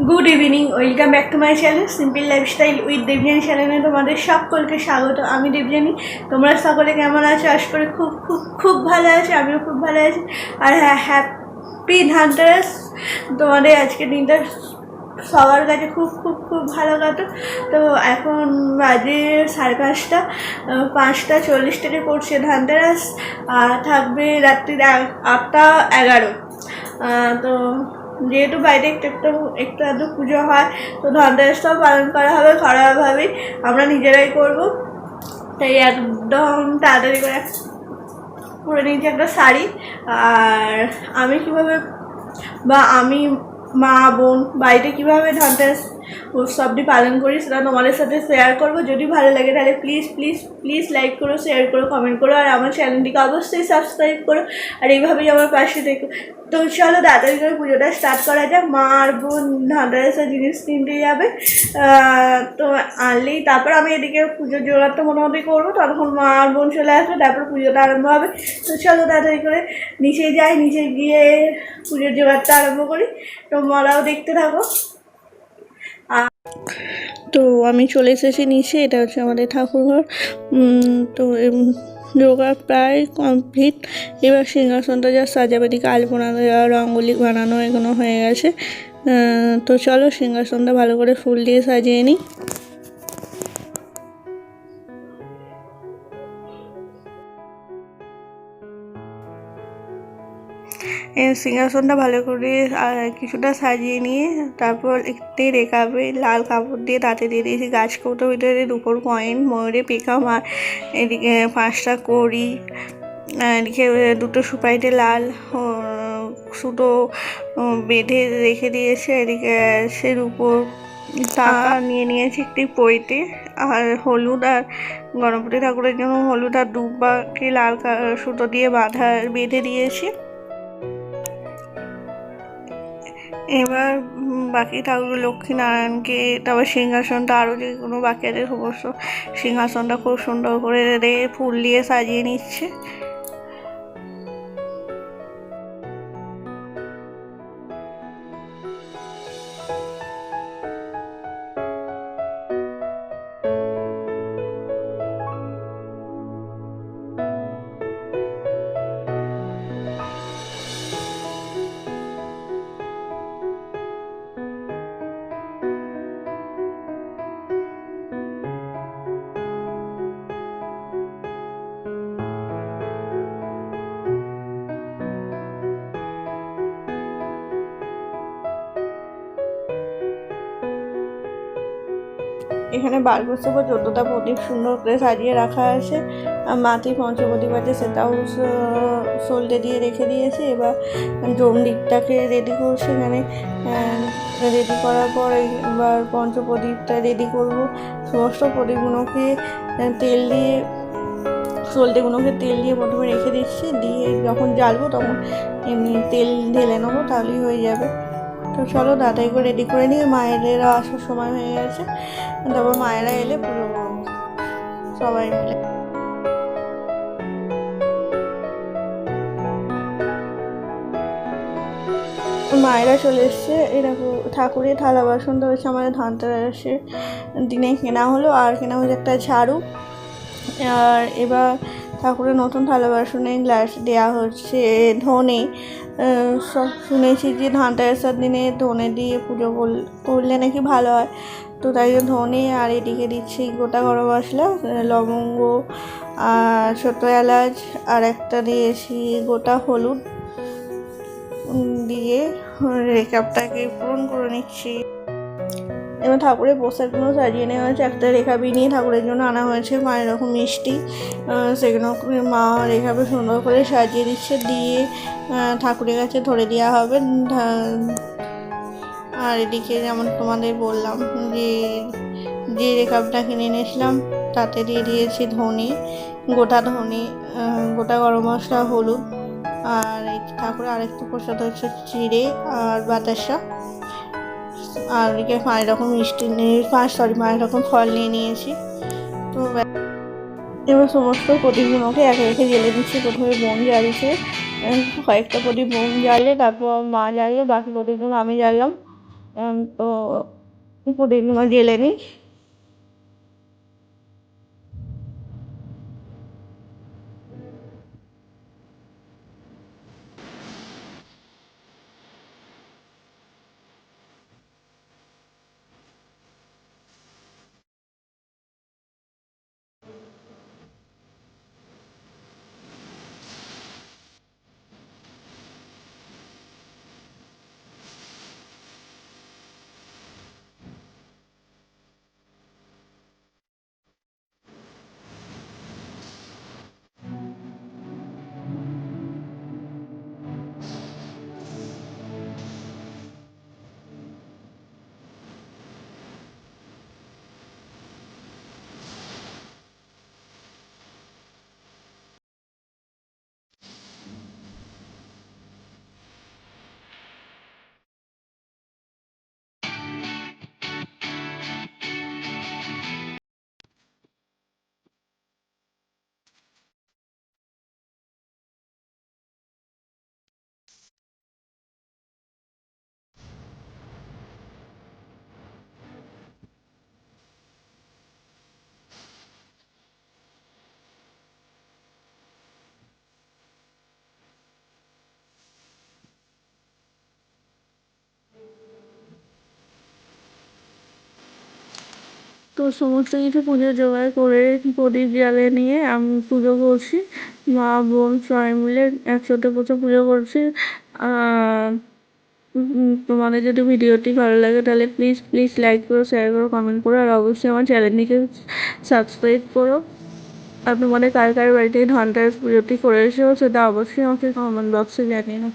Good evening, welcome back to my channel simple lifestyle with Debjani চ্যানেলে তোমাদের সকলকে স্বাগত। আমি দেবযানী। তোমরা সকলে কেমন আছো? আশা করি খুব খুব খুব ভালো আছো, আমিও খুব ভালো আছি। আর হ্যাঁ, হ্যাপি ধানতেরাস। তোমাদের আজকের দিনটা সবার কাছে খুব খুব খুব ভালো কাটো। তো এখন বাজে 5:30, 5:40 থেকে পড়ছে ধানতেরাস, আর থাকবে রাত্রি 8:11। তো যেহেতু বাইরে একটু আধটু পুজো হয়, তো ধনতেরাসটাও পালন করা হবে ঘরোয়াভাবেই, আমরা নিজেরাই করব। তাই একদম তাড়াতাড়ি করে পরে নিয়েছি একটা শাড়ি। আর আমি কীভাবে আমি মা বোন বাড়িতে কীভাবে ধনতেরাস উৎসবটি পালন করি সেটা তোমাদের সাথে শেয়ার করবো। যদি ভালো লাগে তাহলে প্লিজ প্লিজ প্লিজ লাইক করো, শেয়ার করো, কমেন্ট করো, আর আমার চ্যানেলটিকে অবশ্যই সাবস্ক্রাইব করো, আর এইভাবেই আমার পাশে দেখো। তো চলো তাড়াতাড়ি করে পুজোটা স্টার্ট করা যাক। মা আর বোন ধানতেরাসের জিনিস কিনতে যাবে, তো আনলেই তারপর আমি এদিকে পুজোর জোগাড়টা মোটামুটি করবো। ততক্ষণ মা আর বোন চলে আসবে, তারপর পুজোটা আরম্ভ হবে। তো চলো তাড়াতাড়ি করে নিচে যাই, নিচে গিয়ে পুজোর জোগাড়টা আরম্ভ করি। তোমরাও দেখতে থাকো। তো আমি চলে এসেছি নিচে, এটা হচ্ছে আমাদের ঠাকুরঘর। তো যোগা প্রায় কমপ্লিট। এবার সিংহাসনটা যা সাজাবে, দিকে আলপনা দেওয়া, রঙ্গোলি বানানো এগুলো হয়ে গেছে। তো চলো সিংহাসনটা ভালো করে ফুল দিয়ে সাজিয়ে নিই। সিংহাসনটা ভালো করে কিছুটা সাজিয়ে নিয়ে তারপর একটি রেখাবে লাল কাপড় দিয়ে তাতে দিয়ে দিয়েছি গাছ কৌটোর ভিতরে রুপোর কয়েন, ময়ূরে পেখম, আর এদিকে 5টা কড়ি, এদিকে 2টো সুপারিতে লাল সুতো বেঁধে রেখে দিয়েছে। এদিকে সে রুপোর টাকা নিয়ে নিয়েছি একটি পইতে, আর হলুদ, আর গণপতি ঠাকুরের জন্য হলুদ আর দুব্বাকে লাল সুতো দিয়ে বেঁধে দিয়েছি। এবার বাকি ঠাকুর লক্ষ্মীনারায়ণকে, তারপর সিংহাসনটা আরও যে কোনো বাকি আছে সমস্ত সিংহাসনটা খুব সুন্দর করে ফুল দিয়ে সাজিয়ে নিচ্ছে। এখানে 1214টা প্রদীপ সুন্দর করে সাজিয়ে রাখা আছে। মাটি পঞ্চপ্রদীপ আছে, সেটাও সোল্ডে দিয়ে রেখে দিয়েছে। এবার ডোম দিকটাকে রেডি করছে। এখানে রেডি করার পর এবার পঞ্চপ্রদীপটা রেডি করব। সমস্ত প্রদীপগুলোকে তেল দিয়ে সোল্ডেগুলোকে তেল দিয়ে প্রথমে রেখে দিচ্ছি, দিয়ে যখন জ্বালবো তখন এমনি তেল ঢেলে নেবো, তাহলেই হয়ে যাবে। তো চলো দাদাই করে রেডি করে নিয়ে মায়েরা আসার সময় হয়ে গেছে, তারপর মায়েরা এলে পুরো সবাই মিলে। মায়েরা চলে এসছে। এরকম ঠাকুরের থালা বাসনটা হচ্ছে আমাদের ধানতেরাসের দিনে কেনা হলো, আর কেনা হয়েছে একটা ঝাড়ু। আর এবার ঠাকুরের নতুন থালা বাসনে গ্লাস দেওয়া হচ্ছে ধনে। সব শুনেছি যে ধানতেরাসের দিনে ধনে দিয়ে পুজো করলে নাকি ভালো হয়, তো তাই ধনে। আর এদিকে দিচ্ছি গোটা গরম মশলা, লবঙ্গ, আর ছোটো এলাচ, আর একটা দিয়েছি গোটা হলুদ দিয়ে রেখাপটাকে পূরণ করে নিচ্ছি। এবার ঠাকুরের পোশাকগুলো সাজিয়ে নেওয়া হয়েছে। একটা রেখাবি নিয়ে ঠাকুরের জন্য আনা হয়েছে মায়ের রকম মিষ্টি, সেগুলো মা রেখাবে সুন্দর করে সাজিয়ে দিচ্ছে, দিয়ে ঠাকুরের কাছে ধরে দেওয়া হবে। আর এদিকে যেমন তোমাদের বললাম যে রেখাবটা কিনে এনেছিলাম তাতে দিয়ে দিয়েছি ধনে, গোটা ধনে, গোটা গরম মশলা, হলুদ। আর এই ঠাকুরের আরেকটা প্রসাদ হচ্ছে চিড়ে আর বাতাসা। আর এদিকে 5 রকম মিষ্টি নিয়ে 5 রকম ফল নিয়ে নিয়েছি। তো এবার সমস্ত প্রদীপগুলোকে একে একে জ্বেলে দিচ্ছি। প্রথমে বোন জ্বালছে, কয়েকটা প্রদীপ বোন জ্বালে, তারপর মা জ্বাললো, বাকি প্রদীপগুলো আমি জ্বাললাম। তো প্রদীপগুলো জেলে নিই। তো সমস্ত কিছু পুজো জোগাড় করে প্রদীপ জ্বালিয়ে নিয়ে আমি পুজো করছি, মা বোন সবাই মিলে একসাথে বসে পুজো করছি। তোমাদের যদি ভিডিওটি ভালো লাগে তাহলে প্লিজ প্লিজ লাইক করো, শেয়ার করো, কমেন্ট করো, আর অবশ্যই আমার চ্যানেলটিকে সাবস্ক্রাইব করো। আর তোমাদের কার কার বাড়িতে ধনতেরাস পুজোটি করেছো সেটা অবশ্যই আমাকে কমেন্ট বক্সে জানিও।